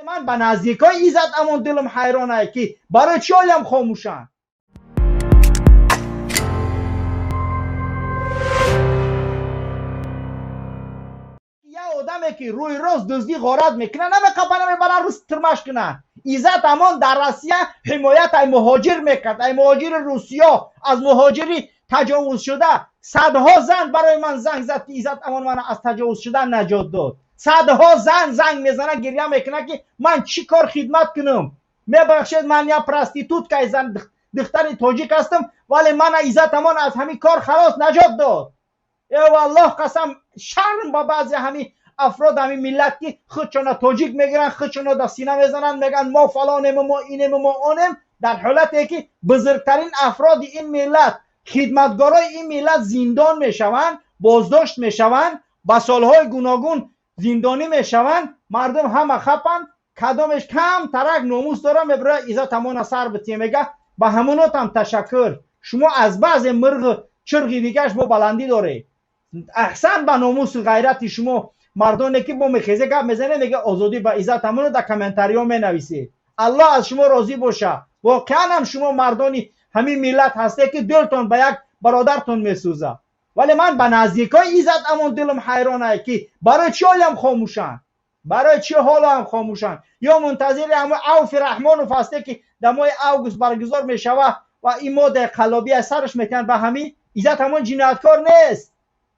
من به نزدیکای ایزد امان دلم حیرانه که برای چی هم خاموشن. یه آدمی که روی روز دزدی غارت میکنه نمیخواد نمیبرن روز ترمش کنه. ایزد امان در روسیه حمایت ای مهاجر میکرد، ای مهاجر روسیه از مهاجری تجاوز شده. صدها زن برای من زنگ زد که ایزد امان من از تجاوز شدن نجات داد. صدها زن زنگ میزنه گریه میکنه که من چی کار خدمت کنم. میبخشید من یا پرستیتوت که زن دختر تاجیک هستم ولی من ایزد امان از همین کار خلاص نجات داد. ای والله قسم شرم با بعضی همین افراد همین ملت که خودشون تاجیک میگیرن، خودشون در سینه میزنن، میگن ما فلانیم، ما اینیم، ما اونیم، در حالتی که بزرگترین افراد این ملت، خدمتگارای این ملت زندان میشوند، بازداشت میشوند، با سالهای گوناگون زندانی میشوند. مردم همه خپن، کدامش کم ترک ناموس داره میبره ایزد امان سر بتیه. میگه با همونات هم تشکر، شما از بعض مرغ چرغی دیگهش با بلندی داره. احسن به ناموس غیرت شما مردانی که با مخیزه گپ میزنه میگه آزادی با عزت همونو در کامنتاری ها مینویسه. الله از شما راضی باشه. واقعا هم شما مردانی همین ملت هسته که دلتون به یک برادرتون میسوزه. ولی من به نزدیکای عزت امان دلم حیرانه که برای چی هم خاموشن، برای چی حالا هم خاموشن. یا منتظر همون عوف رحمان هسته که در ماه اوگوست برگزار میشوه و این ماده قلابی از سرش میکنن به همین عزت امان جنایتکار نیست.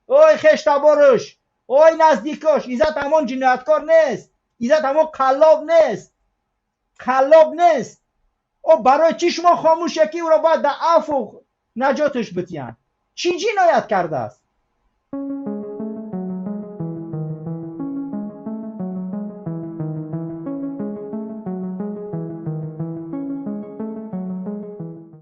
اوی خشتبارش، اوی نزدیکاش، ایزد امان جنایتکار نیست، ایزد امان قلاب نیست، قلاب نیست. او برای چی شما خاموش یکی او را باید در عفو نجاتش بتین؟ چی جنایت کرده است؟